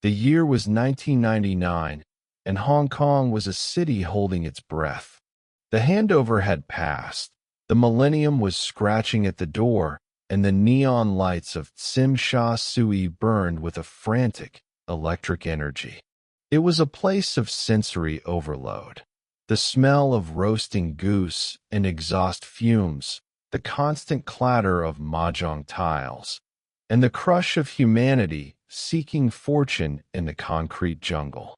The year was 1999, and Hong Kong was a city holding its breath. The handover had passed, the millennium was scratching at the door, and the neon lights of Tsim Sha Tsui burned with a frantic, electric energy. It was a place of sensory overload. The smell of roasting goose and exhaust fumes, the constant clatter of mahjong tiles, and the crush of humanity seeking fortune in the concrete jungle.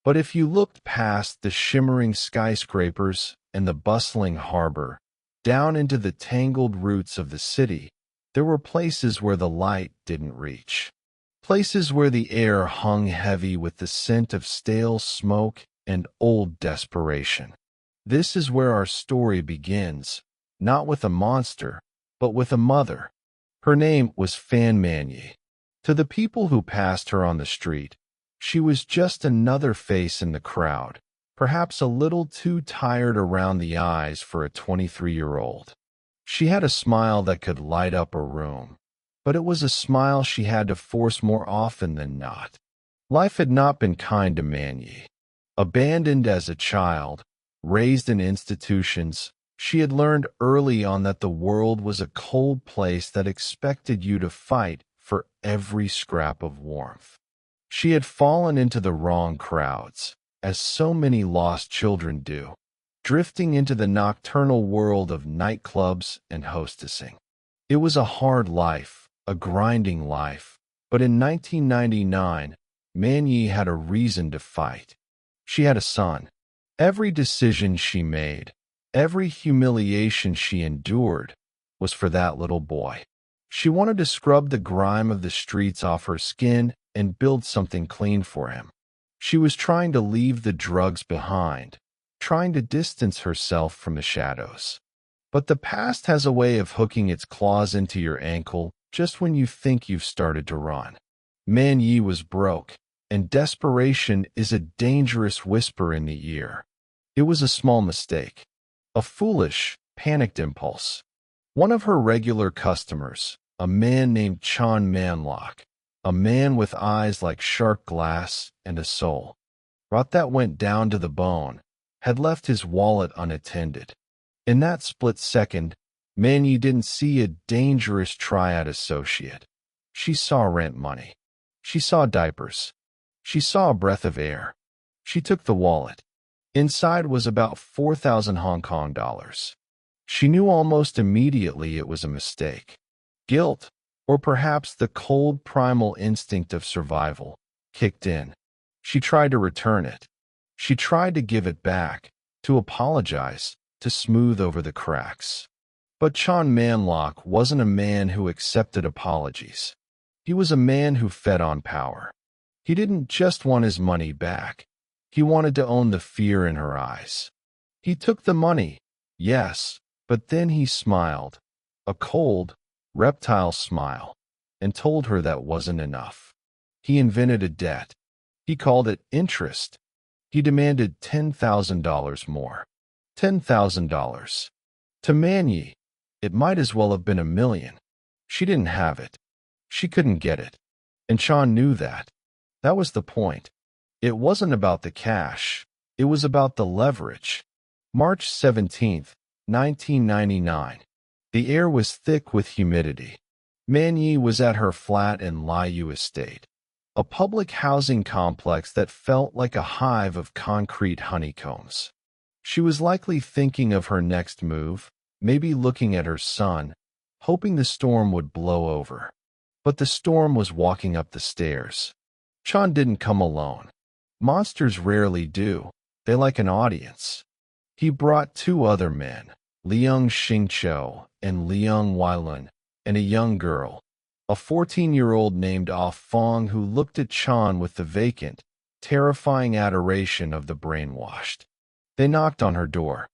But if you looked past the shimmering skyscrapers and the bustling harbor, down into the tangled roots of the city, there were places where the light didn't reach. Places where the air hung heavy with the scent of stale smoke and old desperation. This is where our story begins, not with a monster, but with a mother. Her name was Fan Man-yee. To the people who passed her on the street, she was just another face in the crowd, perhaps a little too tired around the eyes for a 23-year-old. She had a smile that could light up a room, but it was a smile she had to force more often than not. Life had not been kind to Man-yee. Abandoned as a child, raised in institutions, she had learned early on that the world was a cold place that expected you to fight for every scrap of warmth. She had fallen into the wrong crowds, as so many lost children do, drifting into the nocturnal world of nightclubs and hostessing. It was a hard life, a grinding life, but in 1999, Man-yee had a reason to fight. She had a son. Every decision she made, every humiliation she endured, was for that little boy. She wanted to scrub the grime of the streets off her skin and build something clean for him. She was trying to leave the drugs behind, trying to distance herself from the shadows. But the past has a way of hooking its claws into your ankle just when you think you've started to run. Man-yee was broke, and desperation is a dangerous whisper in the ear. It was a small mistake, a foolish, panicked impulse. One of her regular customers, a man named Chan Manlock, a man with eyes like shark glass and a soul that went down to the bone, had left his wallet unattended. In that split second, Man-yee didn't see a dangerous triad associate. She saw rent money. She saw diapers. She saw a breath of air. She took the wallet. Inside was about 4,000 Hong Kong dollars. She knew almost immediately it was a mistake. Guilt, or perhaps the cold primal instinct of survival, kicked in. She tried to return it. She tried to give it back, to apologize, to smooth over the cracks. But Chan Manlock wasn't a man who accepted apologies. He was a man who fed on power. He didn't just want his money back. He wanted to own the fear in her eyes. He took the money, yes, but then he smiled, a cold, reptile smile, and told her that wasn't enough. He invented a debt. He called it interest. He demanded $10,000 more. $10,000. To Man-yee, it might as well have been $1 million. She didn't have it. She couldn't get it. And Chan knew that. That was the point. It wasn't about the cash. It was about the leverage. March 17th, 1999. The air was thick with humidity. Man-yee was at her flat in Liu Estate, a public housing complex that felt like a hive of concrete honeycombs. She was likely thinking of her next move, maybe looking at her son, hoping the storm would blow over. But the storm was walking up the stairs. Chan didn't come alone. Monsters rarely do. They like an audience. He brought 2 other men, Leung Xingqiu and Leung Weilun, and a young girl, a 14-year-old named Ah Fong, who looked at Chan with the vacant, terrifying adoration of the brainwashed. They knocked on her door,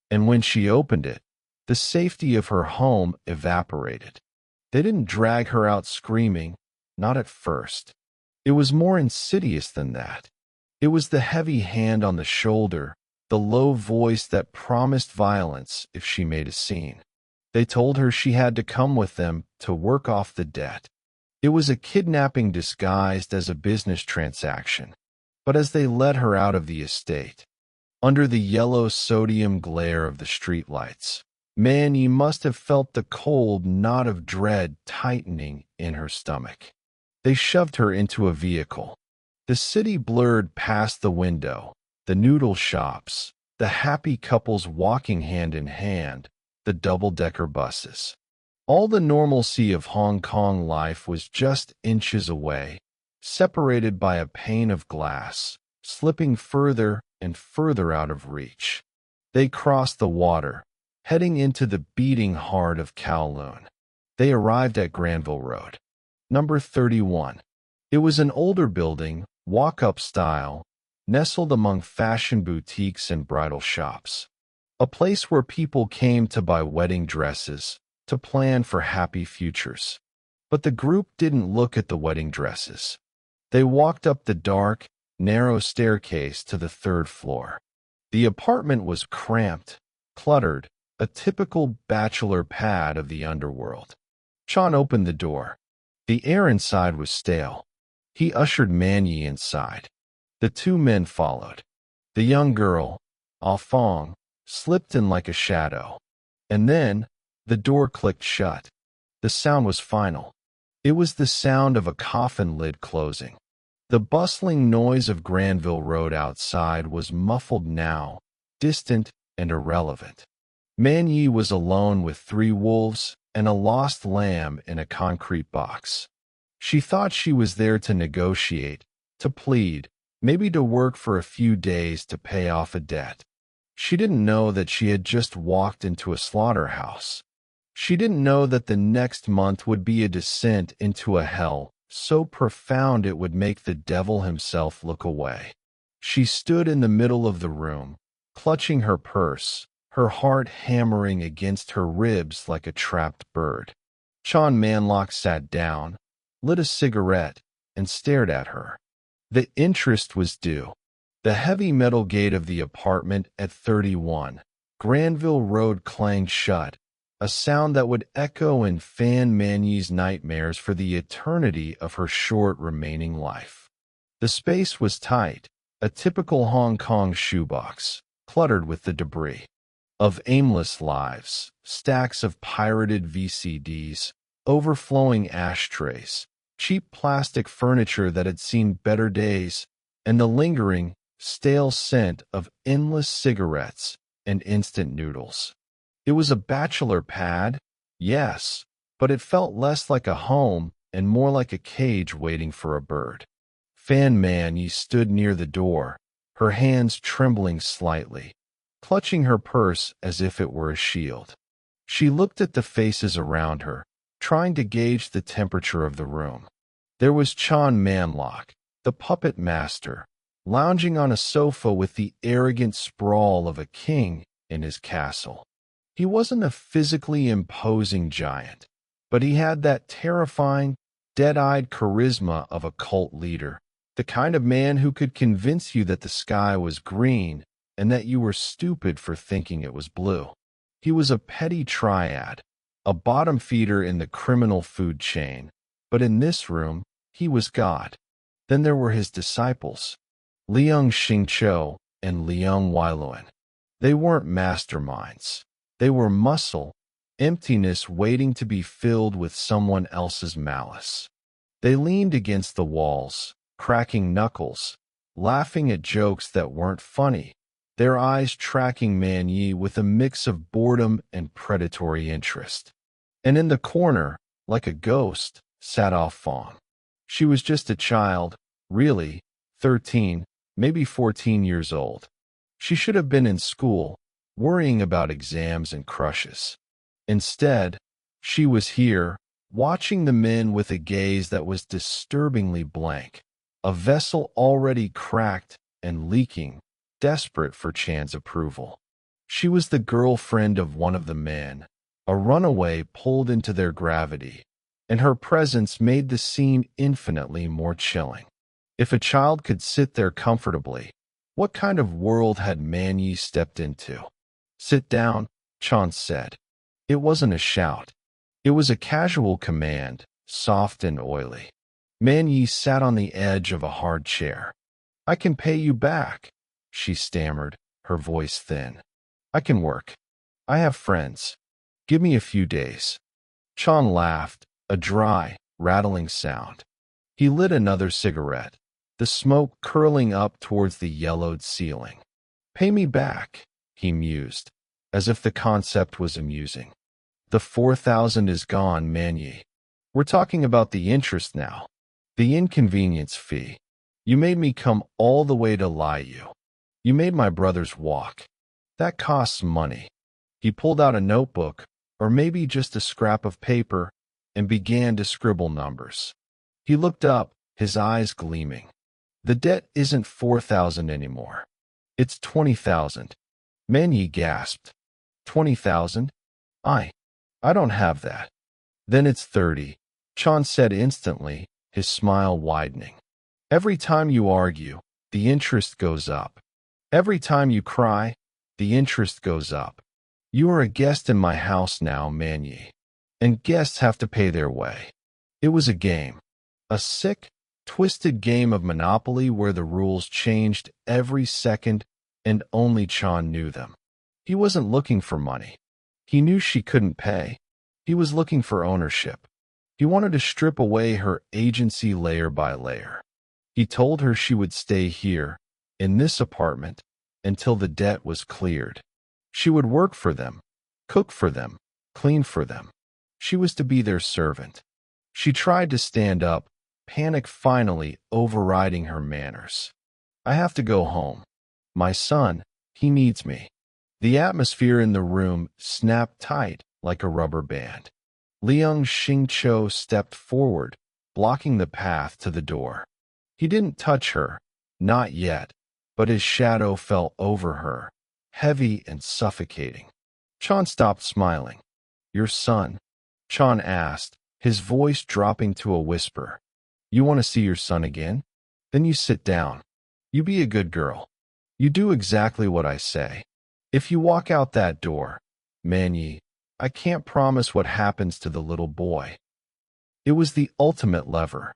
and when she opened it, the safety of her home evaporated. They didn't drag her out screaming, not at first. It was more insidious than that. It was the heavy hand on the shoulder, the low voice that promised violence if she made a scene. They told her she had to come with them to work off the debt. It was a kidnapping disguised as a business transaction. But as they led her out of the estate, under the yellow sodium glare of the streetlights, Man-yee must have felt the cold knot of dread tightening in her stomach. They shoved her into a vehicle. The city blurred past the window, the noodle shops, the happy couples walking hand in hand, the double-decker buses. All the normalcy of Hong Kong life was just inches away, separated by a pane of glass, slipping further and further out of reach. They crossed the water, heading into the beating heart of Kowloon. They arrived at Granville Road, number 31. It was an older building, walk-up style, nestled among fashion boutiques and bridal shops. A place where people came to buy wedding dresses, to plan for happy futures. But the group didn't look at the wedding dresses. They walked up the dark, narrow staircase to the third floor. The apartment was cramped, cluttered, a typical bachelor pad of the underworld. Chan opened the door. The air inside was stale. He ushered Man-yee inside. The two men followed. The young girl, Ah Fong, slipped in like a shadow. And then, the door clicked shut. The sound was final. It was the sound of a coffin lid closing. The bustling noise of Granville Road outside was muffled now, distant and irrelevant. Man-yee was alone with 3 wolves and a lost lamb in a concrete box. She thought she was there to negotiate, to plead, maybe to work for a few days to pay off a debt. She didn't know that she had just walked into a slaughterhouse. She didn't know that the next month would be a descent into a hell so profound it would make the devil himself look away. She stood in the middle of the room, clutching her purse, her heart hammering against her ribs like a trapped bird. Chan Man-lock sat down, lit a cigarette, and stared at her. The interest was due. The heavy metal gate of the apartment at 31 Granville Road clanged shut, a sound that would echo in Fan Man-yee's nightmares for the eternity of her short remaining life. The space was tight, a typical Hong Kong shoebox, cluttered with the debris of aimless lives, stacks of pirated VCDs, overflowing ashtrays, cheap plastic furniture that had seen better days, and the lingering, stale scent of endless cigarettes and instant noodles. It was a bachelor pad, yes, but it felt less like a home and more like a cage waiting for a bird. Fan Man-yee stood near the door, her hands trembling slightly, clutching her purse as if it were a shield. She looked at the faces around her, trying to gauge the temperature of the room. There was Chan Man-lock, the puppet master, lounging on a sofa with the arrogant sprawl of a king in his castle. He wasn't a physically imposing giant, but he had that terrifying, dead-eyed charisma of a cult leader, the kind of man who could convince you that the sky was green and that you were stupid for thinking it was blue. He was a petty triad, a bottom feeder in the criminal food chain, but in this room, he was God. Then there were his disciples, Leung Xingqiu and Leung Wailuan. They weren't masterminds. They were muscle, emptiness waiting to be filled with someone else's malice. They leaned against the walls, cracking knuckles, laughing at jokes that weren't funny, their eyes tracking Man-yee with a mix of boredom and predatory interest. And in the corner, like a ghost, sat Ah Fong. She was just a child, really, 13, maybe 14 years old. She should have been in school, worrying about exams and crushes. Instead, she was here, watching the men with a gaze that was disturbingly blank, a vessel already cracked and leaking, desperate for Chan's approval. She was the girlfriend of one of the men, a runaway pulled into their gravity, and her presence made the scene infinitely more chilling. If a child could sit there comfortably, what kind of world had Man-yee stepped into? "Sit down," Chan said. It wasn't a shout. It was a casual command, soft and oily. Man-yee sat on the edge of a hard chair. "I can pay you back," she stammered, her voice thin. "I can work. I have friends. Give me a few days." Chan laughed, a dry, rattling sound. He lit another cigarette, the smoke curling up towards the yellowed ceiling. "Pay me back," he mused, as if the concept was amusing. "The 4,000 is gone, Man-yee. We're talking about the interest now. The inconvenience fee. You made me come all the way to lie you. You made my brothers walk. That costs money." He pulled out a notebook, or maybe just a scrap of paper, and began to scribble numbers. He looked up, his eyes gleaming. "The debt isn't 4,000 anymore. It's 20,000. Man-yee gasped. 20,000? I don't have that." "Then it's 30, Chan said instantly, his smile widening. "Every time you argue, the interest goes up. Every time you cry, the interest goes up. You are a guest in my house now, Man-yee. And guests have to pay their way." It was a game. A sick, twisted game of Monopoly where the rules changed every second and only Chan knew them. He wasn't looking for money. He knew she couldn't pay. He was looking for ownership. He wanted to strip away her agency layer by layer. He told her she would stay here, in this apartment, until the debt was cleared. She would work for them, cook for them, clean for them. She was to be their servant. She tried to stand up, panic finally overriding her manners. "I have to go home. My son, he needs me." The atmosphere in the room snapped tight like a rubber band. Leung Xingqiu stepped forward, blocking the path to the door. He didn't touch her, not yet, but his shadow fell over her, heavy and suffocating. Chan stopped smiling. "Your son?" Chan asked, his voice dropping to a whisper. "You want to see your son again? Then you sit down. You be a good girl. You do exactly what I say. If you walk out that door, Man-yee, I can't promise what happens to the little boy." It was the ultimate lever.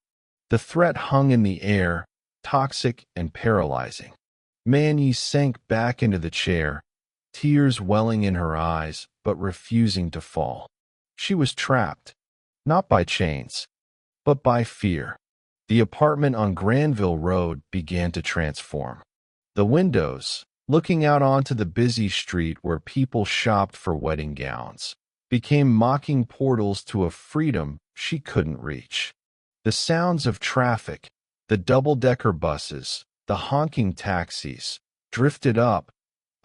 The threat hung in the air, toxic and paralyzing. Man-yee sank back into the chair, tears welling in her eyes but refusing to fall. She was trapped, not by chains, but by fear. The apartment on Granville Road began to transform. The windows, looking out onto the busy street where people shopped for wedding gowns, became mocking portals to a freedom she couldn't reach. The sounds of traffic, the double-decker buses, the honking taxis, drifted up,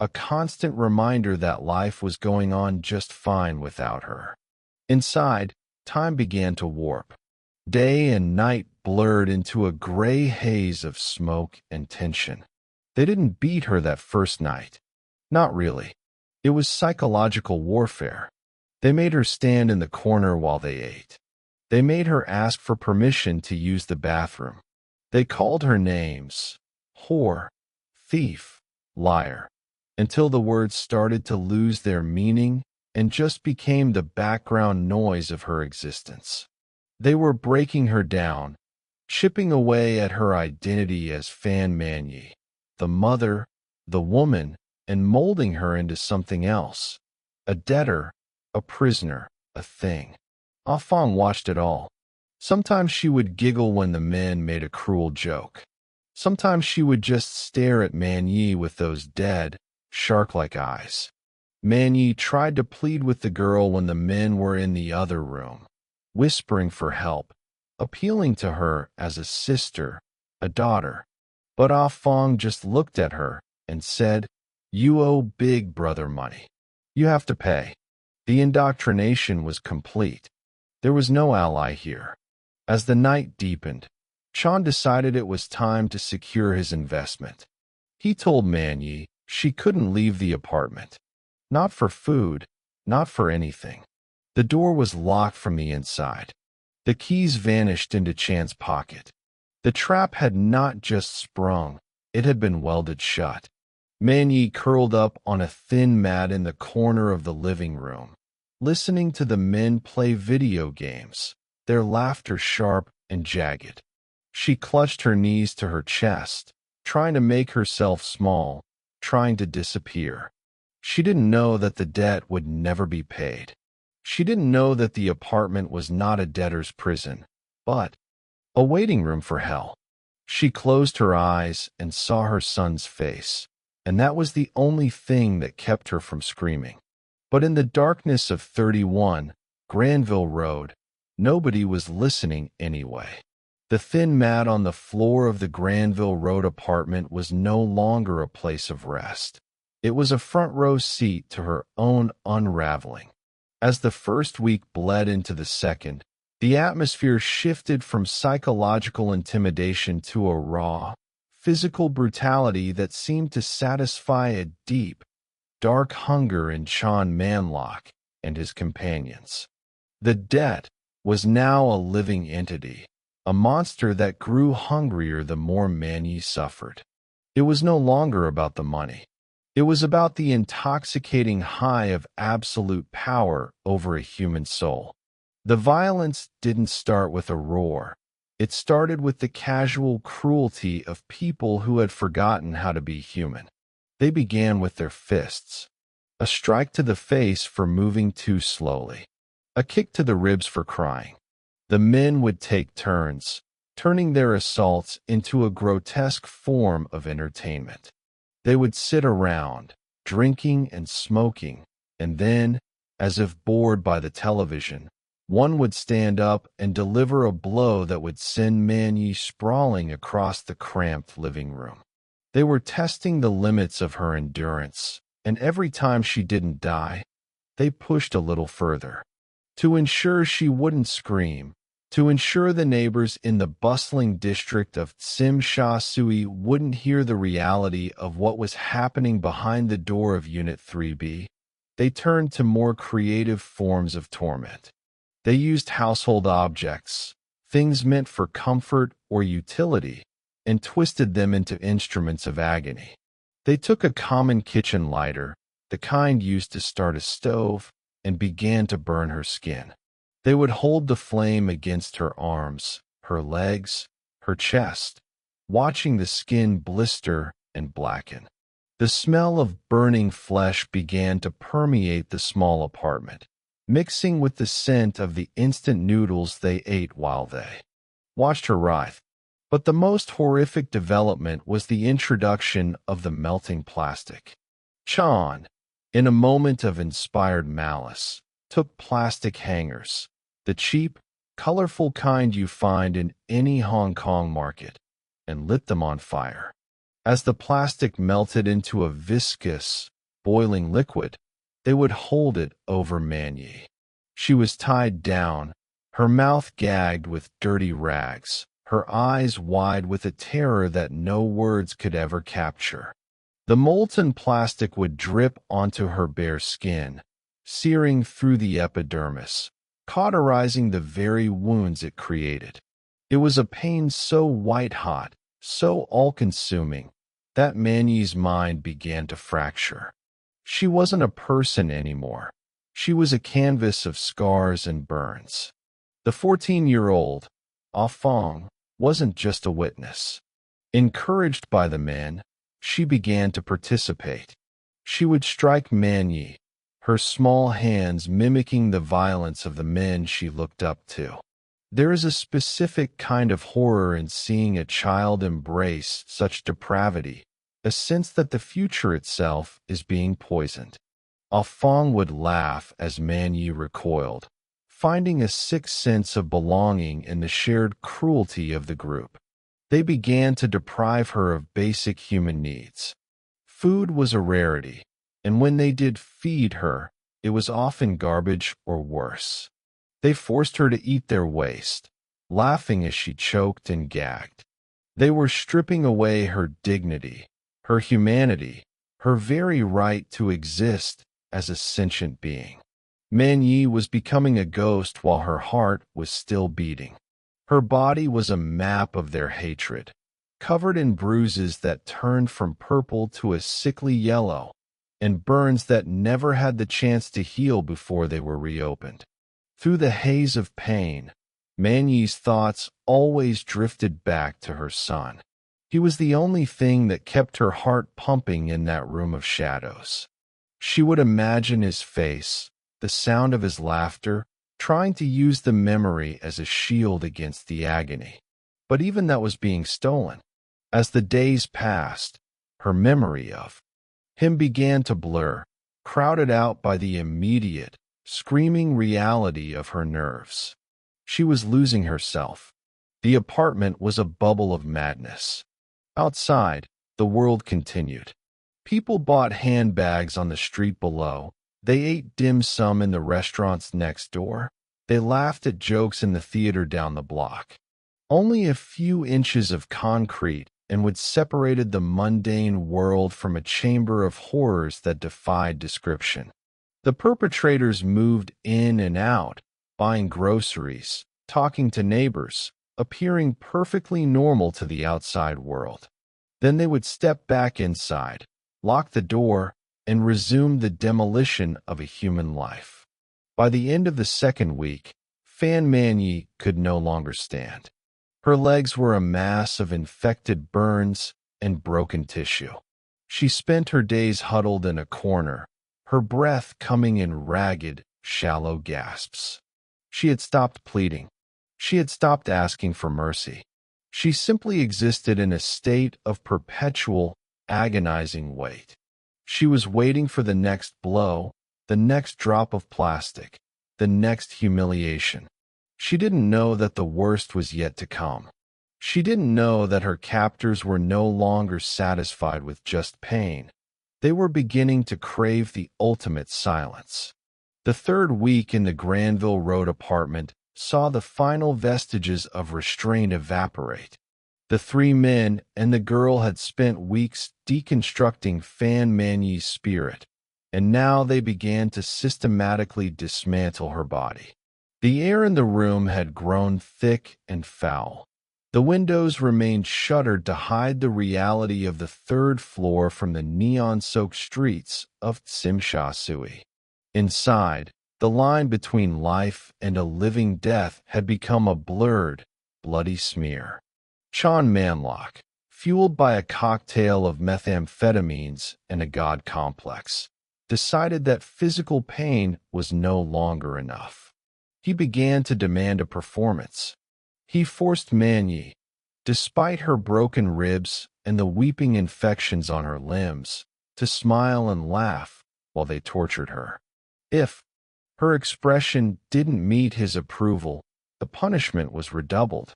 a constant reminder that life was going on just fine without her. Inside, time began to warp. Day and night blurred into a gray haze of smoke and tension. They didn't beat her that first night. Not really. It was psychological warfare. They made her stand in the corner while they ate. They made her ask for permission to use the bathroom. They called her names: whore, thief, liar, until the words started to lose their meaning and just became the background noise of her existence. They were breaking her down, chipping away at her identity as Fan Man-yee, the mother, the woman, and molding her into something else. A debtor, a prisoner, a thing. Ah Fong watched it all. Sometimes she would giggle when the men made a cruel joke. Sometimes she would just stare at Man-yee with those dead, shark-like eyes. Man-yee tried to plead with the girl when the men were in the other room, whispering for help, appealing to her as a sister, a daughter. But Ah Fong just looked at her and said, "You owe Big Brother money. You have to pay." The indoctrination was complete. There was no ally here. As the night deepened, Chan decided it was time to secure his investment. He told Man-yee she couldn't leave the apartment. Not for food, not for anything. The door was locked from the inside. The keys vanished into Chan's pocket. The trap had not just sprung, it had been welded shut. Man-yee curled up on a thin mat in the corner of the living room, listening to the men play video games, their laughter sharp and jagged. She clutched her knees to her chest, trying to make herself small, trying to disappear. She didn't know that the debt would never be paid. She didn't know that the apartment was not a debtor's prison, but a waiting room for hell. She closed her eyes and saw her son's face, and that was the only thing that kept her from screaming. But in the darkness of 31 Granville Road, nobody was listening anyway. The thin mat on the floor of the Granville Road apartment was no longer a place of rest. It was a front row seat to her own unraveling. As the first week bled into the second, the atmosphere shifted from psychological intimidation to a raw, physical brutality that seemed to satisfy a deep, dark hunger in Sean Manlock and his companions. The debt was now a living entity, a monster that grew hungrier the more Man-yee suffered. It was no longer about the money. It was about the intoxicating high of absolute power over a human soul. The violence didn't start with a roar. It started with the casual cruelty of people who had forgotten how to be human. They began with their fists. A strike to the face for moving too slowly. A kick to the ribs for crying. The men would take turns, turning their assaults into a grotesque form of entertainment. They would sit around, drinking and smoking, and then, as if bored by the television, one would stand up and deliver a blow that would send Man-yee sprawling across the cramped living room. They were testing the limits of her endurance, and every time she didn't die, they pushed a little further. To ensure she wouldn't scream, to ensure the neighbors in the bustling district of Tsim Sha Tsui wouldn't hear the reality of what was happening behind the door of Unit 3B, they turned to more creative forms of torment. They used household objects, things meant for comfort or utility, and twisted them into instruments of agony. They took a common kitchen lighter, the kind used to start a stove, and began to burn her skin. They would hold the flame against her arms, her legs, her chest, watching the skin blister and blacken. The smell of burning flesh began to permeate the small apartment, mixing with the scent of the instant noodles they ate while they watched her writhe. But the most horrific development was the introduction of the melting plastic. Chan, in a moment of inspired malice, took plastic hangers, the cheap, colorful kind you find in any Hong Kong market, and lit them on fire. As the plastic melted into a viscous, boiling liquid, they would hold it over Man-yee. She was tied down, her mouth gagged with dirty rags, her eyes wide with a terror that no words could ever capture. The molten plastic would drip onto her bare skin, searing through the epidermis, cauterizing the very wounds it created. It was a pain so white-hot, so all-consuming, that Man-yee's mind began to fracture. She wasn't a person anymore. She was a canvas of scars and burns. The 14-year-old, Ah Fong, wasn't just a witness. Encouraged by the men, she began to participate. She would strike Man-yee, her small hands mimicking the violence of the men she looked up to. There is a specific kind of horror in seeing a child embrace such depravity, a sense that the future itself is being poisoned. Ah Fong would laugh as Man-yee recoiled, finding a sick sense of belonging in the shared cruelty of the group. They began to deprive her of basic human needs. Food was a rarity, and when they did feed her, it was often garbage or worse. They forced her to eat their waste, laughing as she choked and gagged. They were stripping away her dignity, her humanity, her very right to exist as a sentient being. Man-yee was becoming a ghost while her heart was still beating. Her body was a map of their hatred, covered in bruises that turned from purple to a sickly yellow, and burns that never had the chance to heal before they were reopened. Through the haze of pain, Man-yee's thoughts always drifted back to her son. He was the only thing that kept her heart pumping in that room of shadows. She would imagine his face, the sound of his laughter, trying to use the memory as a shield against the agony. But even that was being stolen. As the days passed, her memory of him began to blur, crowded out by the immediate, screaming reality of her nerves. She was losing herself. The apartment was a bubble of madness. Outside, the world continued. People bought handbags on the street below. They ate dim sum in the restaurants next door. They laughed at jokes in the theater down the block. Only a few inches of concrete and what separated the mundane world from a chamber of horrors that defied description. The perpetrators moved in and out, buying groceries, talking to neighbors, appearing perfectly normal to the outside world. Then they would step back inside, lock the door, and resume the demolition of a human life. By the end of the second week, Fan Man-yee could no longer stand. Her legs were a mass of infected burns and broken tissue. She spent her days huddled in a corner, her breath coming in ragged, shallow gasps. She had stopped pleading. She had stopped asking for mercy. She simply existed in a state of perpetual, agonizing wait. She was waiting for the next blow, the next drop of plastic, the next humiliation. She didn't know that the worst was yet to come. She didn't know that her captors were no longer satisfied with just pain. They were beginning to crave the ultimate silence. The third week in the Granville Road apartment saw the final vestiges of restraint evaporate. The three men and the girl had spent weeks deconstructing Fan Man-yee's spirit, and now they began to systematically dismantle her body. The air in the room had grown thick and foul. The windows remained shuttered to hide the reality of the third floor from the neon-soaked streets of Tsim-sha-tsui. Inside, the line between life and a living death had become a blurred, bloody smear. Chan Manlock, fueled by a cocktail of methamphetamines and a god complex, decided that physical pain was no longer enough. He began to demand a performance. He forced Man-yee, despite her broken ribs and the weeping infections on her limbs, to smile and laugh while they tortured her. If her expression didn't meet his approval, the punishment was redoubled.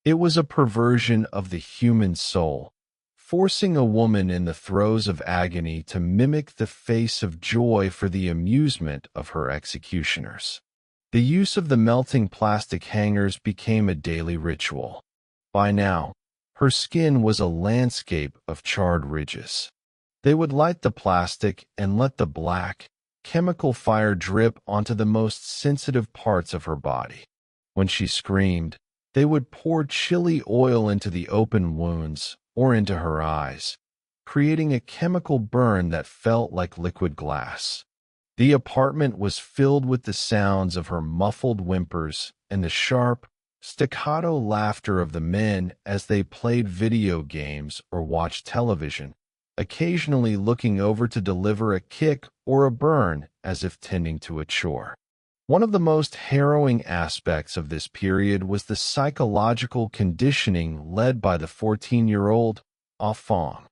It was a perversion of the human soul, forcing a woman in the throes of agony to mimic the face of joy for the amusement of her executioners. The use of the melting plastic hangers became a daily ritual. By now, her skin was a landscape of charred ridges. They would light the plastic and let the black, chemical fire drip onto the most sensitive parts of her body. When she screamed, they would pour chilly oil into the open wounds or into her eyes, creating a chemical burn that felt like liquid glass. The apartment was filled with the sounds of her muffled whimpers and the sharp, staccato laughter of the men as they played video games or watched television, occasionally looking over to deliver a kick or a burn as if tending to a chore. One of the most harrowing aspects of this period was the psychological conditioning led by the 14-year-old Ah Fong.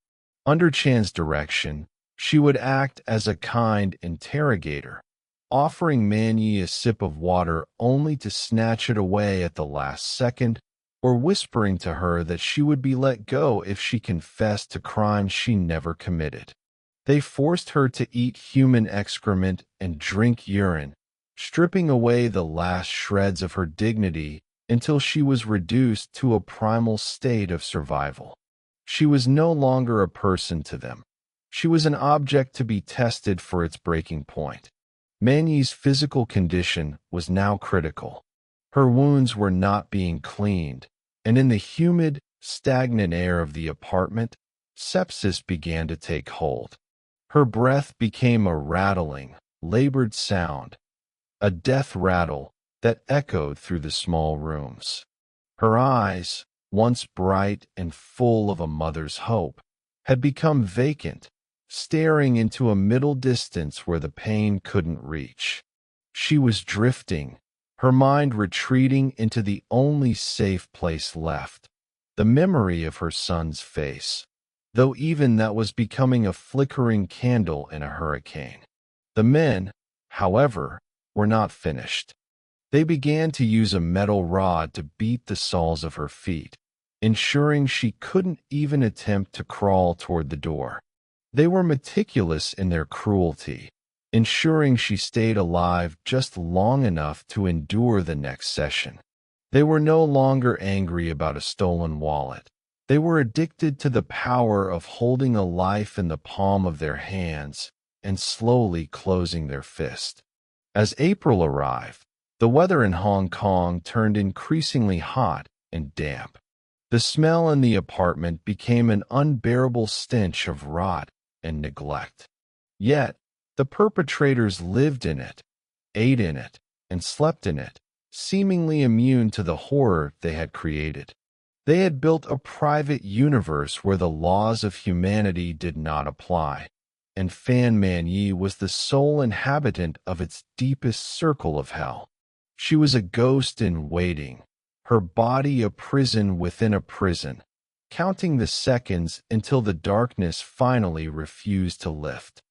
Under Chan's direction, she would act as a kind interrogator, offering Man-yee a sip of water only to snatch it away at the last second, or whispering to her that she would be let go if she confessed to crimes she never committed. They forced her to eat human excrement and drink urine, stripping away the last shreds of her dignity until she was reduced to a primal state of survival. She was no longer a person to them. She was an object to be tested for its breaking point. Man-yee's physical condition was now critical. Her wounds were not being cleaned, and in the humid, stagnant air of the apartment, sepsis began to take hold. Her breath became a rattling, labored sound, a death rattle that echoed through the small rooms. Her eyes, once bright and full of a mother's hope, had become vacant, staring into a middle distance where the pain couldn't reach. She was drifting, her mind retreating into the only safe place left, the memory of her son's face, though even that was becoming a flickering candle in a hurricane. The men, however, were not finished. They began to use a metal rod to beat the soles of her feet, ensuring she couldn't even attempt to crawl toward the door. They were meticulous in their cruelty, ensuring she stayed alive just long enough to endure the next session. They were no longer angry about a stolen wallet. They were addicted to the power of holding a life in the palm of their hands and slowly closing their fist. As April arrived, the weather in Hong Kong turned increasingly hot and damp. The smell in the apartment became an unbearable stench of rot and neglect. Yet, the perpetrators lived in it, ate in it, and slept in it, seemingly immune to the horror they had created. They had built a private universe where the laws of humanity did not apply, and Fan Man-yee was the sole inhabitant of its deepest circle of hell. She was a ghost in waiting, her body a prison within a prison, counting the seconds until the darkness finally refused to lift.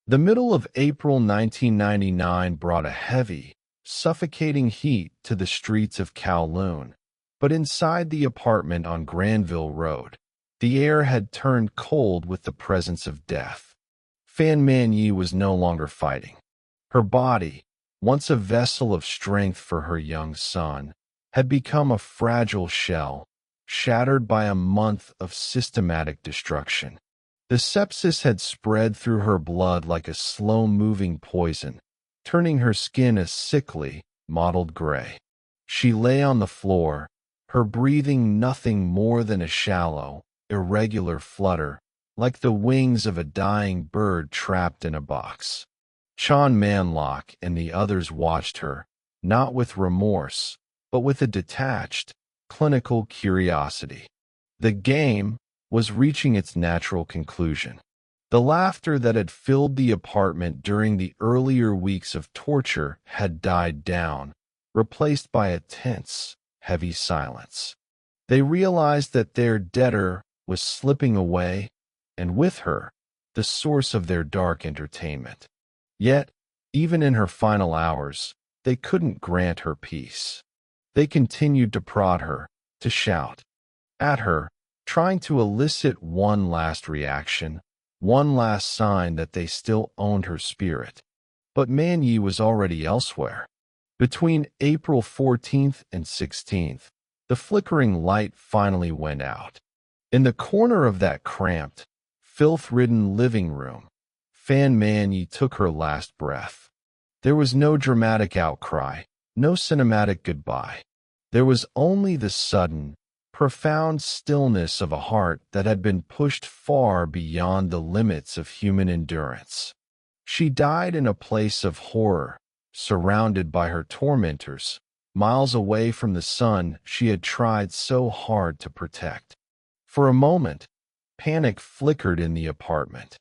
The middle of April 1999 brought a heavy, suffocating heat to the streets of Kowloon, but inside the apartment on Granville Road, the air had turned cold with the presence of death. Fan Man-yee was no longer fighting. Her body, once a vessel of strength for her young son, had become a fragile shell, shattered by a month of systematic destruction. The sepsis had spread through her blood like a slow-moving poison, turning her skin a sickly, mottled gray. She lay on the floor, her breathing nothing more than a shallow, irregular flutter, like the wings of a dying bird trapped in a box. Chan Manlock and the others watched her, not with remorse, but with a detached, clinical curiosity. The game was reaching its natural conclusion. The laughter that had filled the apartment during the earlier weeks of torture had died down, replaced by a tense, heavy silence. They realized that their debtor was slipping away, and with her, the source of their dark entertainment. Yet, even in her final hours, they couldn't grant her peace. They continued to prod her, to shout at her, trying to elicit one last reaction, one last sign that they still owned her spirit. But Man-yee was already elsewhere. Between April 14th and 16th, the flickering light finally went out. In the corner of that cramped, filth-ridden living room, Fan Man-yee took her last breath. There was no dramatic outcry, no cinematic goodbye. There was only the sudden, profound stillness of a heart that had been pushed far beyond the limits of human endurance. She died in a place of horror, surrounded by her tormentors, miles away from the son she had tried so hard to protect. For a moment, panic flickered in the apartment.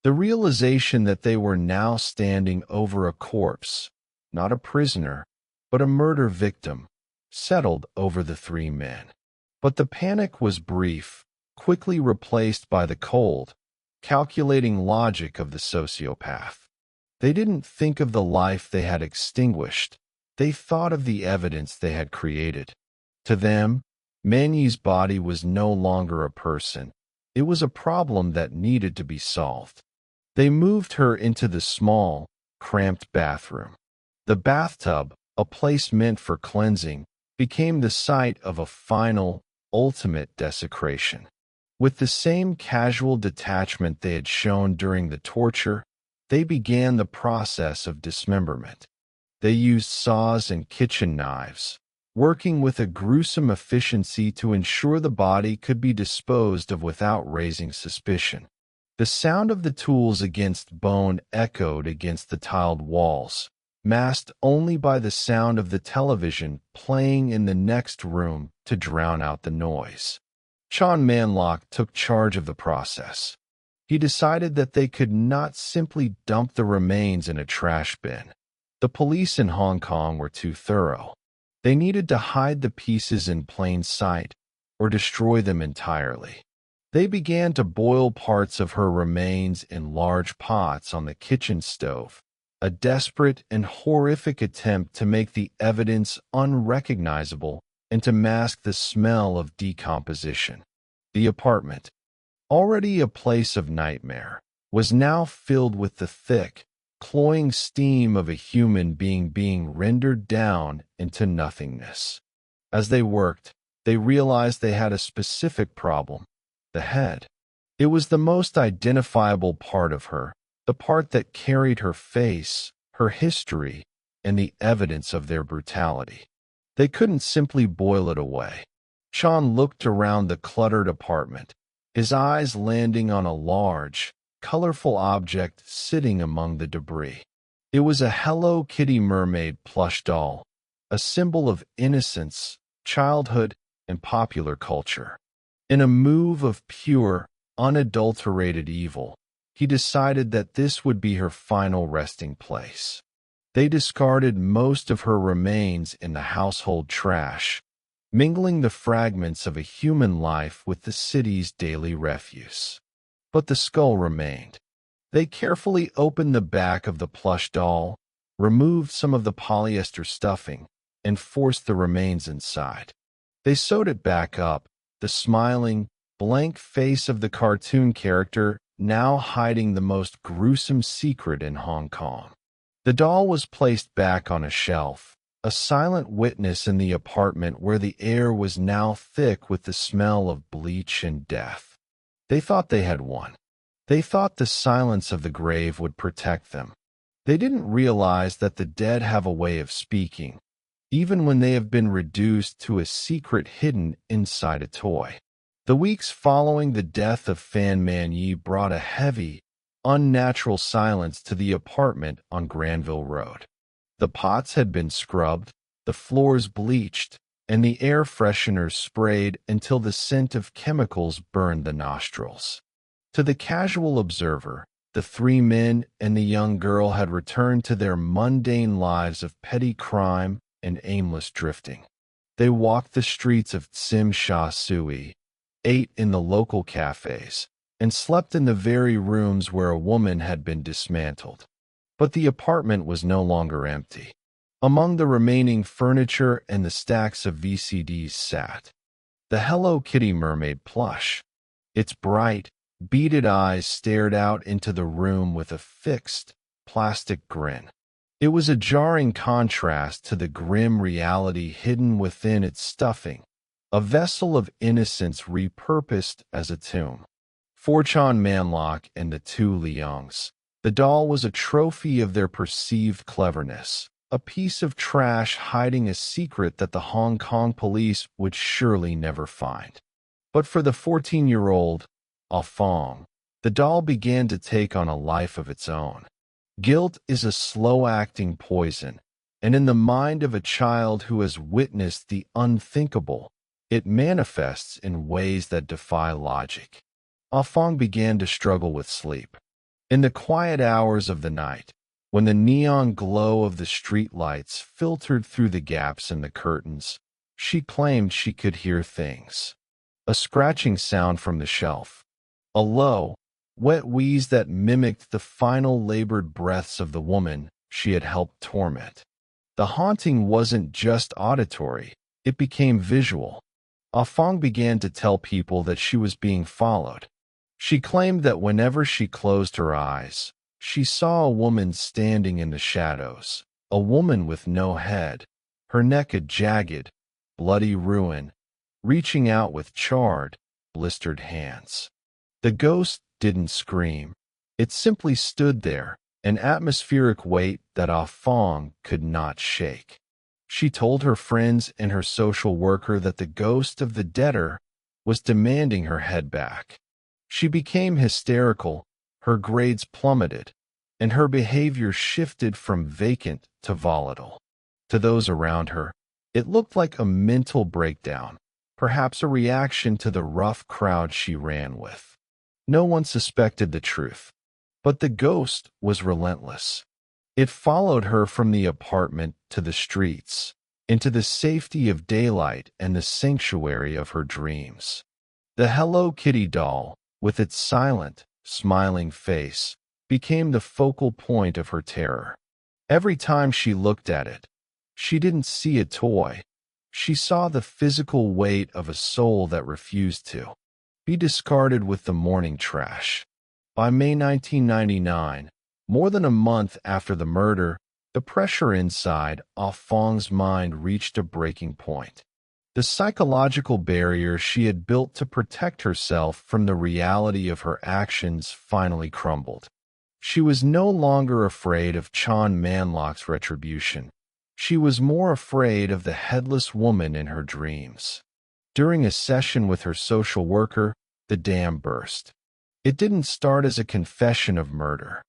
The realization that they were now standing over a corpse, not a prisoner, but a murder victim, settled over the three men. But the panic was brief, quickly replaced by the cold, calculating logic of the sociopath. They didn't think of the life they had extinguished. They thought of the evidence they had created. To them, Man-yee's body was no longer a person. It was a problem that needed to be solved. They moved her into the small, cramped bathroom. The bathtub, a place meant for cleansing, became the site of a final, ultimate desecration. With the same casual detachment they had shown during the torture, they began the process of dismemberment. They used saws and kitchen knives, working with a gruesome efficiency to ensure the body could be disposed of without raising suspicion. The sound of the tools against bone echoed against the tiled walls, masked only by the sound of the television playing in the next room to drown out the noise. Fan Man-yee took charge of the process. He decided that they could not simply dump the remains in a trash bin. The police in Hong Kong were too thorough. They needed to hide the pieces in plain sight or destroy them entirely. They began to boil parts of her remains in large pots on the kitchen stove, a desperate and horrific attempt to make the evidence unrecognizable and to mask the smell of decomposition. The apartment, already a place of nightmare, was now filled with the thick, cloying steam of a human being rendered down into nothingness. As they worked, they realized they had a specific problem: the head. It was the most identifiable part of her, the part that carried her face, her history, and the evidence of their brutality. They couldn't simply boil it away. Sean looked around the cluttered apartment, his eyes landing on a large, colorful object sitting among the debris. It was a Hello Kitty mermaid plush doll, a symbol of innocence, childhood, and popular culture. In a move of pure, unadulterated evil, he decided that this would be her final resting place. They discarded most of her remains in the household trash, mingling the fragments of a human life with the city's daily refuse. But the skull remained. They carefully opened the back of the plush doll, removed some of the polyester stuffing, and forced the remains inside. They sewed it back up, the smiling, blank face of the cartoon character now hiding the most gruesome secret in Hong Kong. The doll was placed back on a shelf, a silent witness in the apartment where the air was now thick with the smell of bleach and death. They thought they had won. They thought the silence of the grave would protect them. They didn't realize that the dead have a way of speaking, even when they have been reduced to a secret hidden inside a toy. The weeks following the death of Fan Man-yee brought a heavy, unnatural silence to the apartment on Granville Road. The pots had been scrubbed, the floors bleached, and the air fresheners sprayed until the scent of chemicals burned the nostrils. To the casual observer, the three men and the young girl had returned to their mundane lives of petty crime and aimless drifting. They walked the streets of Tsim Sha Tsui, ate in the local cafes, and slept in the very rooms where a woman had been dismantled. But the apartment was no longer empty. Among the remaining furniture and the stacks of VCDs sat the Hello Kitty mermaid plush. Its bright, beaded eyes stared out into the room with a fixed, plastic grin. It was a jarring contrast to the grim reality hidden within its stuffing, a vessel of innocence repurposed as a tomb. For Fan Man-yee and the two Leongs, the doll was a trophy of their perceived cleverness, a piece of trash hiding a secret that the Hong Kong police would surely never find. But for the 14-year-old, Fong, the doll began to take on a life of its own. Guilt is a slow-acting poison, and in the mind of a child who has witnessed the unthinkable, it manifests in ways that defy logic. Fong began to struggle with sleep. In the quiet hours of the night, when the neon glow of the streetlights filtered through the gaps in the curtains, she claimed she could hear things. A scratching sound from the shelf, a low, wet wheeze that mimicked the final labored breaths of the woman she had helped torment. The haunting wasn't just auditory, it became visual. Fong began to tell people that she was being followed. She claimed that whenever she closed her eyes, she saw a woman standing in the shadows, a woman with no head, her neck a jagged, bloody ruin, reaching out with charred, blistered hands. The ghost didn't scream. It simply stood there, an atmospheric weight that Fong could not shake. She told her friends and her social worker that the ghost of the debtor was demanding her head back. She became hysterical, her grades plummeted, and her behavior shifted from vacant to volatile. To those around her, it looked like a mental breakdown, perhaps a reaction to the rough crowd she ran with. No one suspected the truth, but the ghost was relentless. It followed her from the apartment to the streets, into the safety of daylight and the sanctuary of her dreams. The Hello Kitty doll, with its silent, smiling face, became the focal point of her terror. Every time she looked at it, she didn't see a toy. She saw the physical weight of a soul that refused to be discarded with the morning trash. By May 1999, more than a month after the murder, the pressure inside Ah Fong's mind reached a breaking point. The psychological barrier she had built to protect herself from the reality of her actions finally crumbled. She was no longer afraid of Chan Manlok's retribution. She was more afraid of the headless woman in her dreams. During a session with her social worker, the dam burst. It didn't start as a confession of murder.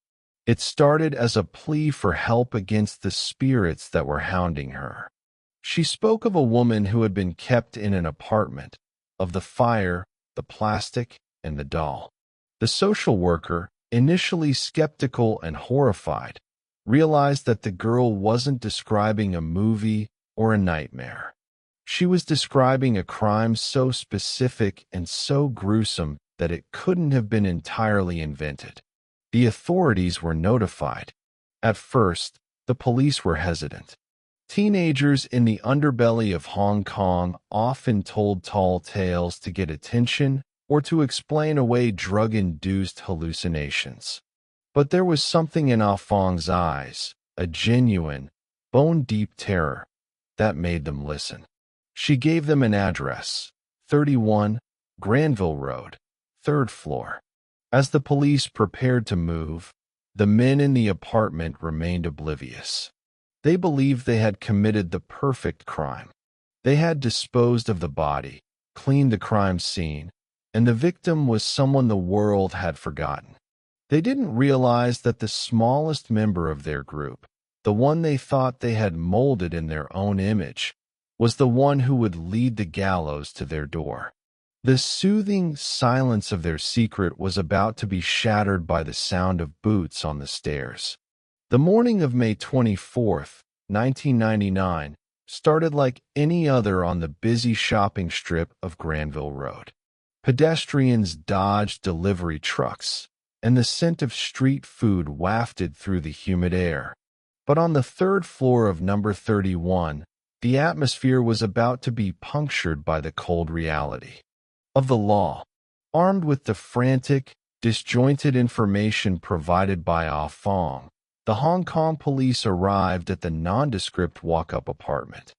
It started as a plea for help against the spirits that were hounding her. She spoke of a woman who had been kept in an apartment, of the fire, the plastic, and the doll. The social worker, initially skeptical and horrified, realized that the girl wasn't describing a movie or a nightmare. She was describing a crime so specific and so gruesome that it couldn't have been entirely invented. The authorities were notified. At first, the police were hesitant. Teenagers in the underbelly of Hong Kong often told tall tales to get attention or to explain away drug-induced hallucinations. But there was something in Ah Fong's eyes, a genuine, bone-deep terror, that made them listen. She gave them an address, 31 Granville Road, 3rd floor. As the police prepared to move, the men in the apartment remained oblivious. They believed they had committed the perfect crime. They had disposed of the body, cleaned the crime scene, and the victim was someone the world had forgotten. They didn't realize that the smallest member of their group, the one they thought they had molded in their own image, was the one who would lead the gallows to their door. The soothing silence of their secret was about to be shattered by the sound of boots on the stairs. The morning of May 24th, 1999, started like any other on the busy shopping strip of Granville Road. Pedestrians dodged delivery trucks, and the scent of street food wafted through the humid air. But on the 3rd floor of number 31, the atmosphere was about to be punctured by the cold reality of the law. Armed with the frantic, disjointed information provided by Ah Fong, the Hong Kong police arrived at the nondescript walk-up apartment.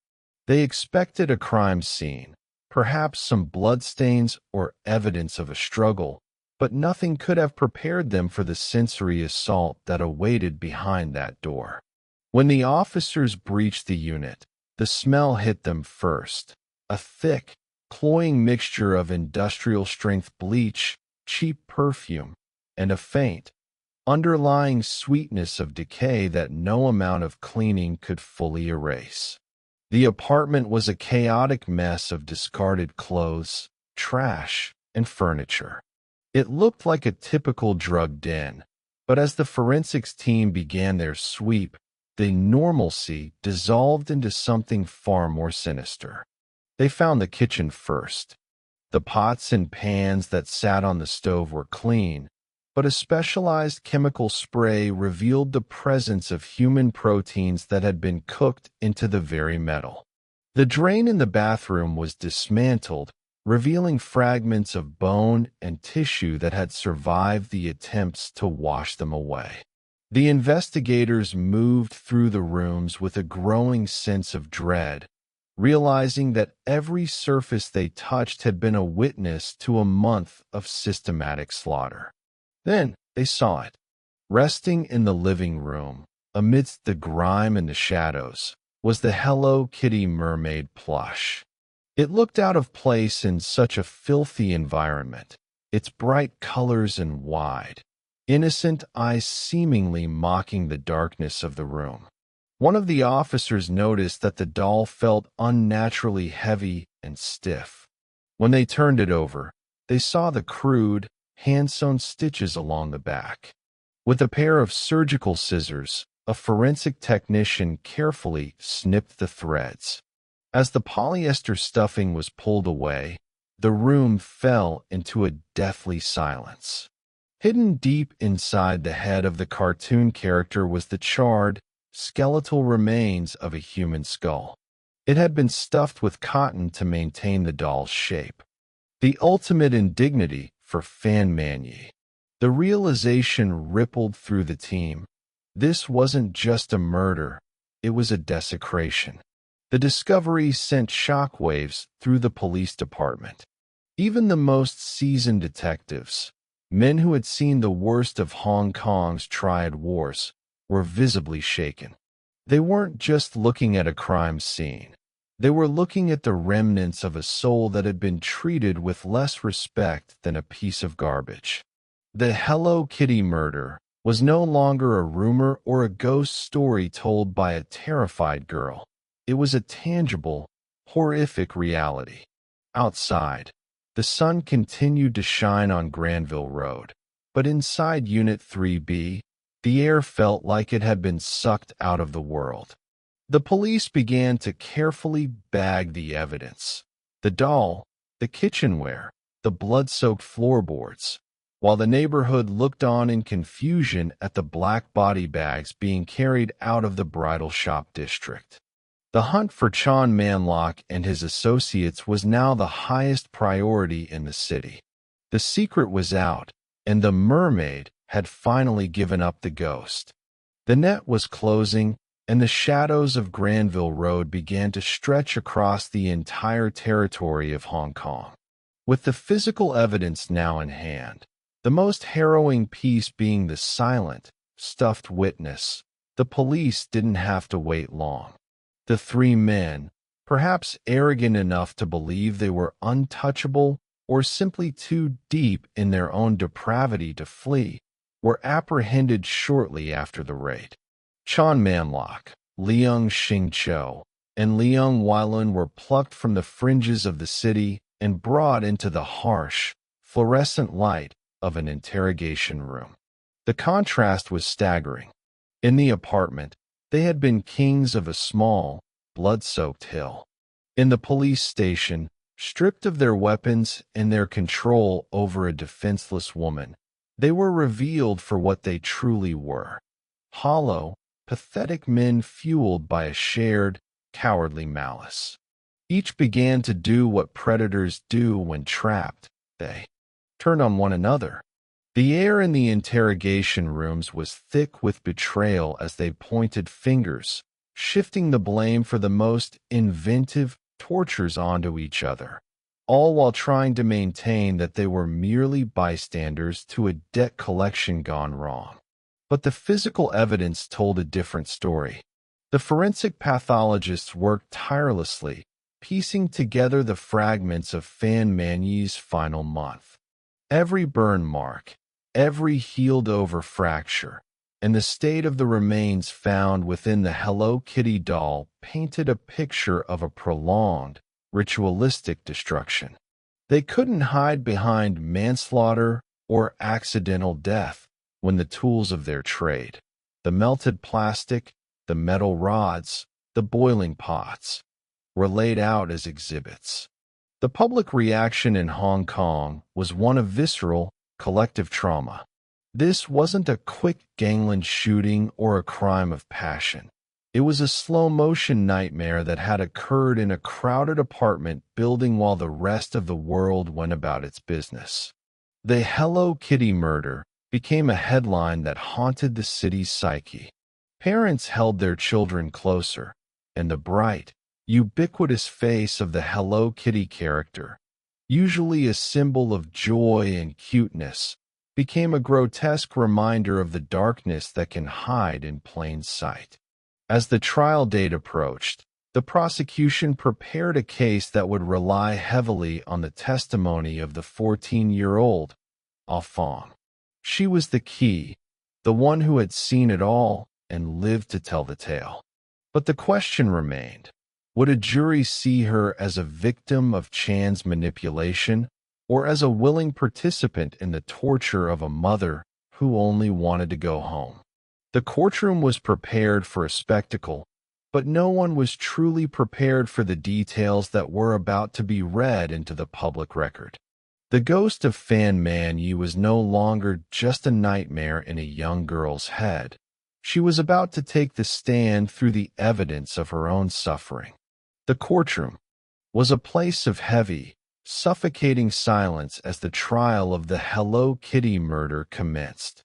They expected a crime scene, perhaps some bloodstains or evidence of a struggle, but nothing could have prepared them for the sensory assault that awaited behind that door. When the officers breached the unit, the smell hit them first, a thick, cloying mixture of industrial-strength bleach, cheap perfume, and a faint, underlying sweetness of decay that no amount of cleaning could fully erase. The apartment was a chaotic mess of discarded clothes, trash, and furniture. It looked like a typical drug den, but as the forensics team began their sweep, the normalcy dissolved into something far more sinister. They found the kitchen first. The pots and pans that sat on the stove were clean, but a specialized chemical spray revealed the presence of human proteins that had been cooked into the very metal. The drain in the bathroom was dismantled, revealing fragments of bone and tissue that had survived the attempts to wash them away. The investigators moved through the rooms with a growing sense of dread, realizing that every surface they touched had been a witness to a month of systematic slaughter. Then they saw it. Resting in the living room, amidst the grime and the shadows, was the Hello Kitty mermaid plush. It looked out of place in such a filthy environment, its bright colors and wide, innocent eyes seemingly mocking the darkness of the room. One of the officers noticed that the doll felt unnaturally heavy and stiff. When they turned it over, they saw the crude, hand-sewn stitches along the back. With a pair of surgical scissors, a forensic technician carefully snipped the threads. As the polyester stuffing was pulled away, the room fell into a deathly silence. Hidden deep inside the head of the cartoon character was the charred, skeletal remains of a human skull. It had been stuffed with cotton to maintain the doll's shape. The ultimate indignity for Fan Man-yee. The realization rippled through the team. This wasn't just a murder, it was a desecration. The discovery sent shockwaves through the police department. Even the most seasoned detectives, men who had seen the worst of Hong Kong's triad wars, were visibly shaken. They weren't just looking at a crime scene. They were looking at the remnants of a soul that had been treated with less respect than a piece of garbage. The Hello Kitty murder was no longer a rumor or a ghost story told by a terrified girl. It was a tangible, horrific reality. Outside, the sun continued to shine on Granville Road, but inside Unit 3B, the air felt like it had been sucked out of the world. The police began to carefully bag the evidence. The doll, the kitchenware, the blood-soaked floorboards, while the neighborhood looked on in confusion at the black body bags being carried out of the bridal shop district. The hunt for Chan Man-lock and his associates was now the highest priority in the city. The secret was out, and the mermaid had finally given up the ghost. The net was closing, and the shadows of Granville Road began to stretch across the entire territory of Hong Kong. With the physical evidence now in hand, the most harrowing piece being the silent, stuffed witness, the police didn't have to wait long. The three men, perhaps arrogant enough to believe they were untouchable or simply too deep in their own depravity to flee, were apprehended shortly after the raid. Chan Man-lock, Leung Shing-cho, and Leung Weilun were plucked from the fringes of the city and brought into the harsh, fluorescent light of an interrogation room. The contrast was staggering. In the apartment, they had been kings of a small, blood-soaked hill. In the police station, stripped of their weapons and their control over a defenseless woman, they were revealed for what they truly were: hollow, pathetic men fueled by a shared, cowardly malice. Each began to do what predators do when trapped. They turned on one another. The air in the interrogation rooms was thick with betrayal as they pointed fingers, shifting the blame for the most inventive tortures onto each other, all while trying to maintain that they were merely bystanders to a debt collection gone wrong. But the physical evidence told a different story. The forensic pathologists worked tirelessly, piecing together the fragments of Fan Man-yee's final month. Every burn mark, every healed-over fracture, and the state of the remains found within the Hello Kitty doll painted a picture of a prolonged, ritualistic destruction. They couldn't hide behind manslaughter or accidental death when the tools of their trade, the melted plastic, the metal rods, the boiling pots, were laid out as exhibits. The public reaction in Hong Kong was one of visceral, collective trauma. This wasn't a quick gangland shooting or a crime of passion. It was a slow-motion nightmare that had occurred in a crowded apartment building while the rest of the world went about its business. The Hello Kitty murder became a headline that haunted the city's psyche. Parents held their children closer, and the bright, ubiquitous face of the Hello Kitty character, usually a symbol of joy and cuteness, became a grotesque reminder of the darkness that can hide in plain sight. As the trial date approached, the prosecution prepared a case that would rely heavily on the testimony of the 14-year-old, Ah Fong. She was the key, the one who had seen it all and lived to tell the tale. But the question remained, would a jury see her as a victim of Chan's manipulation or as a willing participant in the torture of a mother who only wanted to go home? The courtroom was prepared for a spectacle, but no one was truly prepared for the details that were about to be read into the public record. The ghost of Fan Man-yee was no longer just a nightmare in a young girl's head. She was about to take the stand through the evidence of her own suffering. The courtroom was a place of heavy, suffocating silence as the trial of the Hello Kitty murder commenced.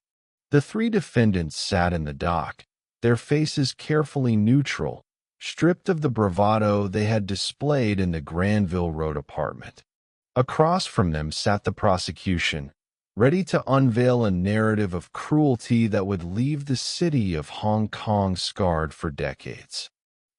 The three defendants sat in the dock, their faces carefully neutral, stripped of the bravado they had displayed in the Granville Road apartment. Across from them sat the prosecution, ready to unveil a narrative of cruelty that would leave the city of Hong Kong scarred for decades.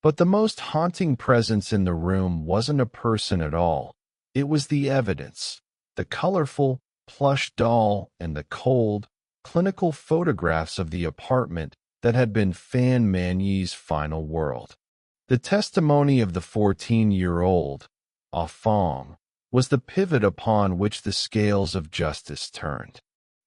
But the most haunting presence in the room wasn't a person at all. It was the evidence, the colorful, plush doll and the cold, clinical photographs of the apartment that had been Fan Man-yee's final world. The testimony of the 14-year-old, Ah Fong, was the pivot upon which the scales of justice turned.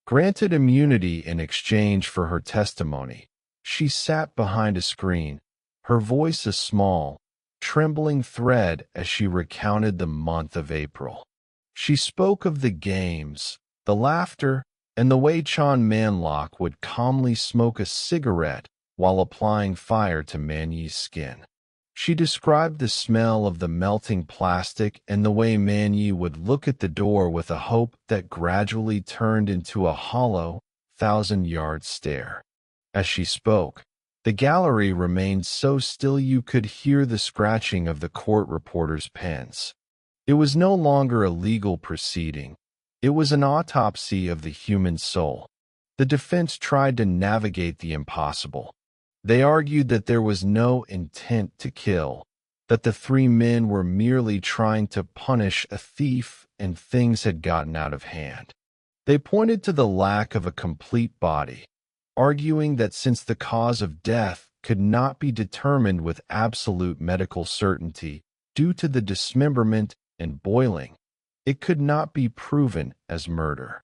Granted immunity in exchange for her testimony, she sat behind a screen, her voice a small, trembling thread as she recounted the month of April. She spoke of the games, the laughter, and the way Chan Manlock would calmly smoke a cigarette while applying fire to Man-yee's skin. She described the smell of the melting plastic and the way Man-yee would look at the door with a hope that gradually turned into a hollow, thousand-yard stare. As she spoke, the gallery remained so still you could hear the scratching of the court reporters' pens. It was no longer a legal proceeding. It was an autopsy of the human soul. The defense tried to navigate the impossible. They argued that there was no intent to kill, that the three men were merely trying to punish a thief and things had gotten out of hand. They pointed to the lack of a complete body, arguing that since the cause of death could not be determined with absolute medical certainty due to the dismemberment and boiling, it could not be proven as murder.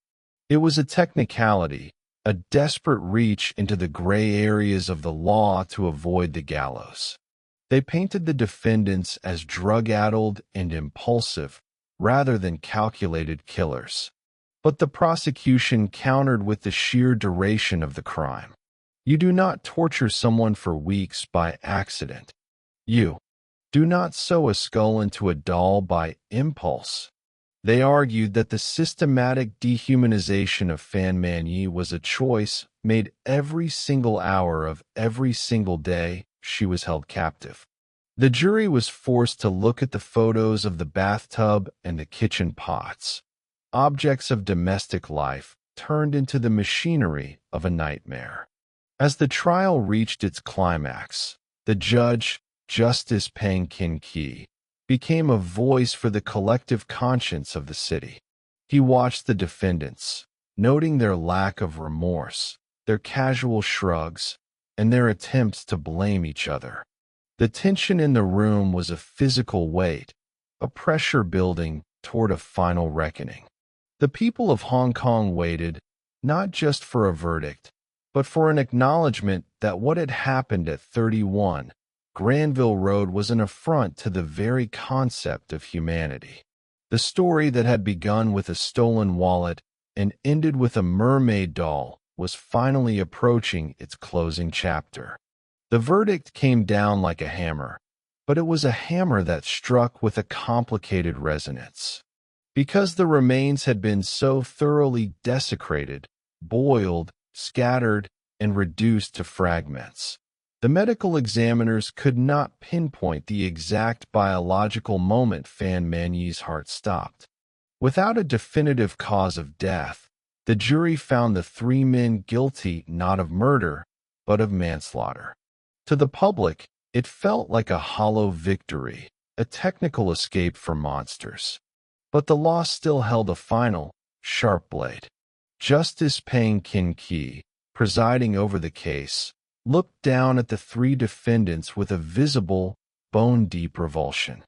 It was a technicality, a desperate reach into the gray areas of the law to avoid the gallows. They painted the defendants as drug-addled and impulsive, rather than calculated killers. But the prosecution countered with the sheer duration of the crime. You do not torture someone for weeks by accident. You do not sew a skull into a doll by impulse. They argued that the systematic dehumanization of Fan Man-yee was a choice made every single hour of every single day she was held captive. The jury was forced to look at the photos of the bathtub and the kitchen pots, objects of domestic life turned into the machinery of a nightmare. As the trial reached its climax, the judge, Justice Pang Kin-ki, became a voice for the collective conscience of the city. He watched the defendants, noting their lack of remorse, their casual shrugs, and their attempts to blame each other. The tension in the room was a physical weight, a pressure building toward a final reckoning. The people of Hong Kong waited, not just for a verdict, but for an acknowledgement that what had happened at 31 Granville Road was an affront to the very concept of humanity. The story that had begun with a stolen wallet and ended with a mermaid doll was finally approaching its closing chapter. The verdict came down like a hammer, but it was a hammer that struck with a complicated resonance. Because the remains had been so thoroughly desecrated, boiled, scattered, and reduced to fragments, the medical examiners could not pinpoint the exact biological moment Fan Man-yee's heart stopped. Without a definitive cause of death, the jury found the three men guilty not of murder, but of manslaughter. To the public, it felt like a hollow victory, a technical escape for monsters. But the law still held a final, sharp blade. Justice Pang Kin-ki, presiding over the case, looked down at the three defendants with a visible, bone-deep revulsion.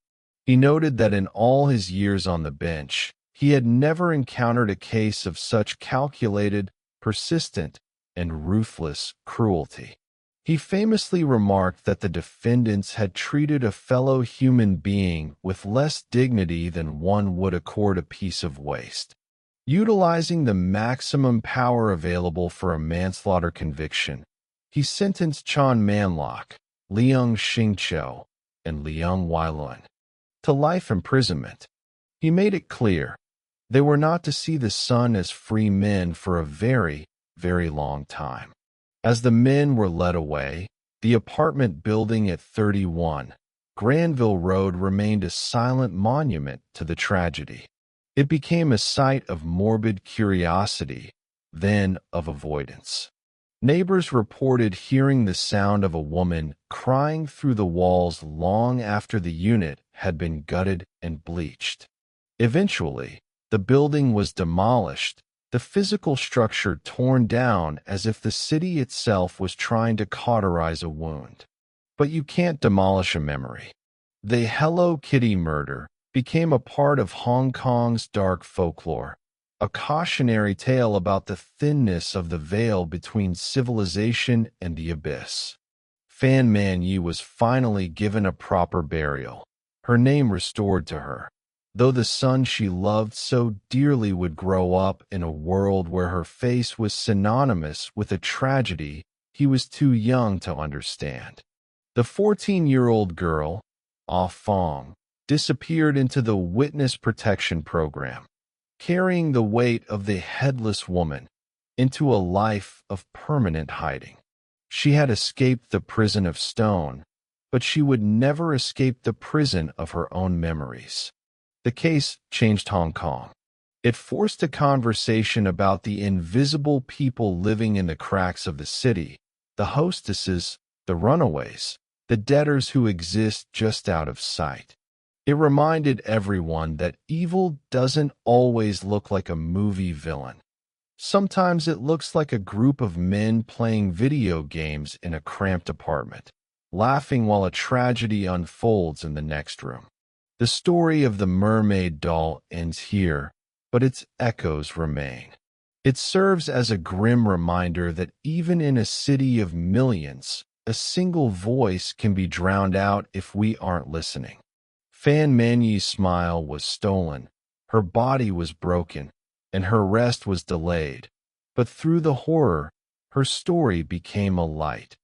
He noted that in all his years on the bench, he had never encountered a case of such calculated, persistent, and ruthless cruelty. He famously remarked that the defendants had treated a fellow human being with less dignity than one would accord a piece of waste. Utilizing the maximum power available for a manslaughter conviction, he sentenced Chan Manlok, Leung Shingchou, and Leung Weilun to life imprisonment. He made it clear they were not to see the sun as free men for a very, very long time. As the men were led away, the apartment building at 31 Granville Road remained a silent monument to the tragedy. It became a site of morbid curiosity, then of avoidance. Neighbors reported hearing the sound of a woman crying through the walls long after the unit had been gutted and bleached. Eventually, the building was demolished, the physical structure torn down as if the city itself was trying to cauterize a wound. But you can't demolish a memory. The Hello Kitty murder became a part of Hong Kong's dark folklore, a cautionary tale about the thinness of the veil between civilization and the abyss. Fan Man-yee was finally given a proper burial, her name restored to her, though the son she loved so dearly would grow up in a world where her face was synonymous with a tragedy he was too young to understand. The 14-year-old girl, Ah Fong, disappeared into the Witness Protection Program, carrying the weight of the headless woman into a life of permanent hiding. She had escaped the prison of stone, but she would never escape the prison of her own memories. The case changed Hong Kong. It forced a conversation about the invisible people living in the cracks of the city, the hostesses, the runaways, the debtors who exist just out of sight. It reminded everyone that evil doesn't always look like a movie villain. Sometimes it looks like a group of men playing video games in a cramped apartment, laughing while a tragedy unfolds in the next room. The story of the mermaid doll ends here, but its echoes remain. It serves as a grim reminder that even in a city of millions, a single voice can be drowned out if we aren't listening. Fan Man-yee's smile was stolen, her body was broken, and her rest was delayed. But through the horror, her story became a light,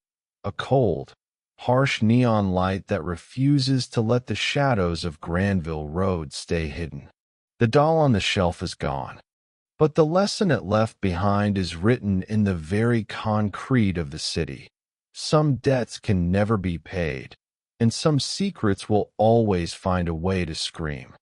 a cold, harsh neon light that refuses to let the shadows of Granville Road stay hidden. The doll on the shelf is gone, but the lesson it left behind is written in the very concrete of the city. Some debts can never be paid, and some secrets will always find a way to scream.